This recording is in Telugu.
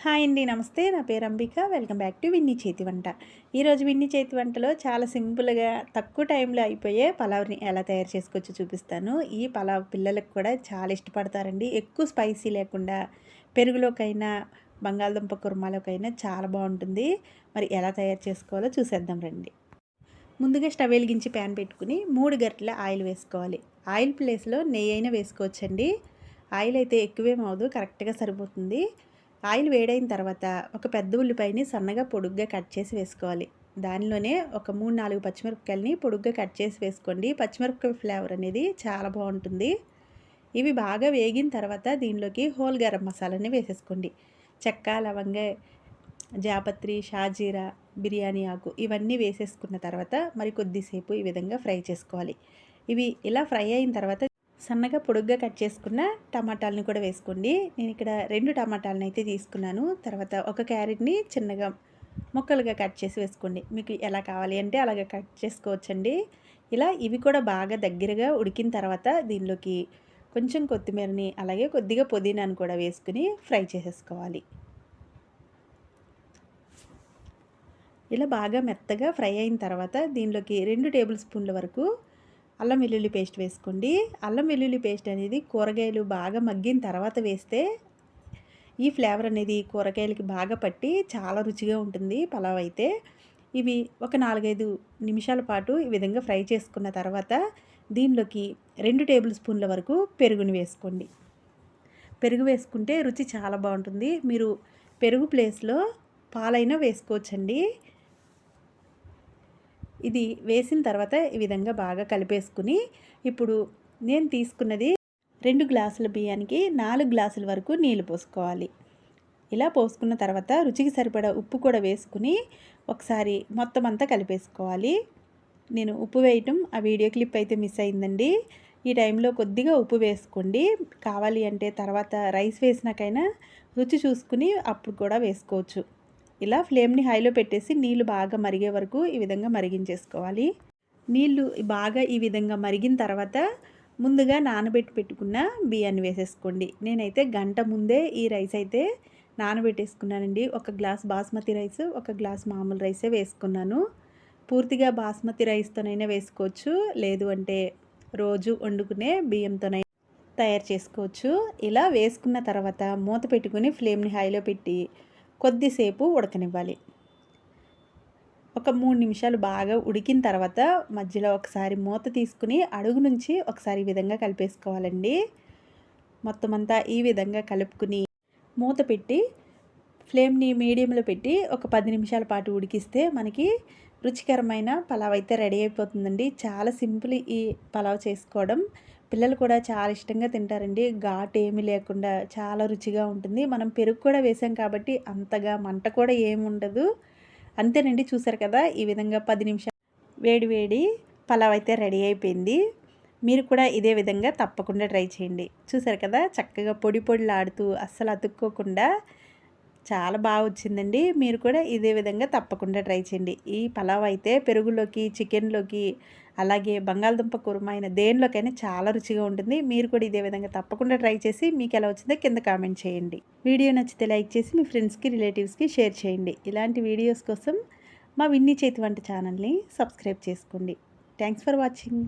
హాయ్ అండి, నమస్తే. నా పేరు Ambika. Welcome back to Vinni చేతి వంట. ఈరోజు విన్నీ చేతి వంటలో చాలా సింపుల్గా తక్కువ టైంలో అయిపోయే పలావ్ని ఎలా తయారు చేసుకోవచ్చో చూపిస్తాను. ఈ పలావ్ పిల్లలకు కూడా చాలా ఇష్టపడతారండి. ఎక్కువ స్పైసీ లేకుండా పెరుగులోకైనా బంగాళదుంప కుర్మాలోకైనా చాలా బాగుంటుంది. మరి ఎలా తయారు చేసుకోవాలో చూసేద్దాం రండి. ముందుగా స్టవ్ వెలిగించి ప్యాన్ పెట్టుకుని 3 గరిటెల ఆయిల్ వేసుకోవాలి. ఆయిల్ ప్లేస్లో నెయ్యి అయినా వేసుకోవచ్చండి. ఆయిల్ అయితే ఎక్కువేం అవ్వదు, కరెక్ట్గా సరిపోతుంది. ఆయిల్ వేడైన తర్వాత ఒక పెద్ద ఉల్లిపాయని సన్నగా పొడుగ్గా కట్ చేసి వేసుకోవాలి. దానిలోనే ఒక 3-4 పచ్చిమిరపకాయలని పొడుగ్గా కట్ చేసి వేసుకోండి. పచ్చిమిరపకాయ ఫ్లేవర్ అనేది చాలా బాగుంటుంది. ఇవి బాగా వేగిన తర్వాత దీనిలోకి హోల్ గరం మసాలాని వేసేసుకోండి. చెక్క, లవంగ, జాపత్రి, షాజీరా, బిర్యానీ ఆకు ఇవన్నీ వేసేసుకున్న తర్వాత మరి కొద్దిసేపు ఈ విధంగా ఫ్రై చేసుకోవాలి. ఇవి ఇలా ఫ్రై అయిన తర్వాత సన్నగా పొడుగ్గా కట్ చేసుకున్న టమాటాలను కూడా వేసుకోండి. నేను ఇక్కడ 2 టమాటాలను అయితే తీసుకున్నాను. తర్వాత ఒక క్యారెట్ని చిన్నగా ముక్కలుగా కట్ చేసి వేసుకోండి. మీకు ఎలా కావాలి అంటే అలాగే కట్ చేసుకోవచ్చండి. ఇలా ఇవి కూడా బాగా దగ్గరగా ఉడికిన తర్వాత దీనిలోకి కొంచెం కొత్తిమీరని అలాగే కొద్దిగా పుదీనాను కూడా వేసుకుని ఫ్రై చేసేసుకోవాలి. ఇలా బాగా మెత్తగా ఫ్రై అయిన తర్వాత దీనిలోకి 2 టేబుల్ స్పూన్ల వరకు అల్లం వెల్లుల్లి పేస్ట్ వేసుకోండి. అల్లం వెల్లుల్లి పేస్ట్ అనేది కూరగాయలు బాగా మగ్గిన తర్వాత వేస్తే ఈ ఫ్లేవర్ అనేది కూరగాయలకి బాగా పట్టి చాలా రుచిగా ఉంటుంది పలావ్ అయితే. ఇవి ఒక 4-5 నిమిషాల పాటు ఈ విధంగా ఫ్రై చేసుకున్న తర్వాత దీనిలోకి 2 టేబుల్ స్పూన్ల వరకు పెరుగుని వేసుకోండి. పెరుగు వేసుకుంటే రుచి చాలా బాగుంటుంది. మీరు పెరుగు ప్లేస్లో పాలైనా వేసుకోవచ్చండి. ఇది వేసిన తర్వాత ఈ విధంగా బాగా కలిపేసుకుని ఇప్పుడు నేను తీసుకున్నది 2 గ్లాసుల బియ్యానికి 4 గ్లాసుల వరకు నీళ్ళు పోసుకోవాలి. ఇలా పోసుకున్న తర్వాత రుచికి సరిపడా ఉప్పు కూడా వేసుకుని ఒకసారి మొత్తం అంతా కలిపేసుకోవాలి. నేను ఉప్పు వేయటం ఆ వీడియో క్లిప్ అయితే మిస్ అయిందండి. ఈ టైంలో కొద్దిగా ఉప్పు వేసుకోండి. కావాలి అంటే తర్వాత రైస్ వేసినాకైనా రుచి చూసుకుని అప్పుడు కూడా వేసుకోవచ్చు. ఇలా ఫ్లేమ్ని హైలో పెట్టేసి నీళ్ళు బాగా మరిగే వరకు ఈ విధంగా మరిగించేసుకోవాలి. నీళ్ళు బాగా ఈ విధంగా మరిగిన తర్వాత ముందుగా నానబెట్టి పెట్టుకున్న బియ్యాన్ని వేసేసుకోండి. నేనైతే గంట ముందే ఈ రైస్ అయితే నానబెట్టేసుకున్నానండి. 1 గ్లాస్ బాస్మతి రైస్, 1 గ్లాస్ మామూలు రైసే వేసుకున్నాను. పూర్తిగా బాస్మతి రైస్తోనైనా వేసుకోవచ్చు, లేదు అంటే రోజు వండుకునే బియ్యంతోనైనా తయారు చేసుకోవచ్చు. ఇలా వేసుకున్న తర్వాత మూత పెట్టుకుని ఫ్లేమ్ని హైలో పెట్టి కొద్దిసేపు ఉడకనివ్వాలి. ఒక 3 నిమిషాలు బాగా ఉడికిన తర్వాత మధ్యలో ఒకసారి మూత తీసుకుని అడుగు నుంచి ఒకసారి ఈ విధంగా కలిపేసుకోవాలండి. మొత్తం అంతా ఈ విధంగా కలుపుకుని మూత పెట్టి ఫ్లేమ్ని మీడియంలో పెట్టి ఒక 10 నిమిషాల పాటు ఉడికిస్తే మనకి రుచికరమైన పలావ్ అయితే రెడీ అయిపోతుందండి. చాలా సింపుల్ ఈ పలావ్ చేసుకోవడం. పిల్లలు కూడా చాలా ఇష్టంగా తింటారండి. ఘాటు ఏమీ లేకుండా చాలా రుచిగా ఉంటుంది. మనం పెరుగు కూడా వేసాం కాబట్టి అంతగా మంట కూడా ఏమి ఉండదు. అంతేనండి, చూసారు కదా, ఈ విధంగా 10 నిమిషాలు వేడి వేడి పలావ్ అయితే రెడీ అయిపోయింది. మీరు కూడా ఇదే విధంగా తప్పకుండా ట్రై చేయండి. చూసారు కదా, చక్కగా పొడి పొడిలాడుతూ అస్సలు అతుక్కోకుండా చాలా బాగా వచ్చిందండి. మీరు కూడా ఇదే విధంగా తప్పకుండా ట్రై చేయండి. ఈ పలావ్ అయితే పెరుగులోకి, చికెన్లోకి, అలాగే బంగాళదుంప కుర్మా అయిన దేనిలోకైనా చాలా రుచిగా ఉంటుంది. మీరు కూడా ఇదే విధంగా తప్పకుండా ట్రై చేసి మీకు ఎలా వచ్చిందో కింద కామెంట్ చేయండి. వీడియో నచ్చితే లైక్ చేసి మీ ఫ్రెండ్స్కి, రిలేటివ్స్కి షేర్ చేయండి. ఇలాంటి వీడియోస్ కోసం మా విన్నీ చేతి వంట ఛానల్ని సబ్స్క్రైబ్ చేసుకోండి. Thanks for watching.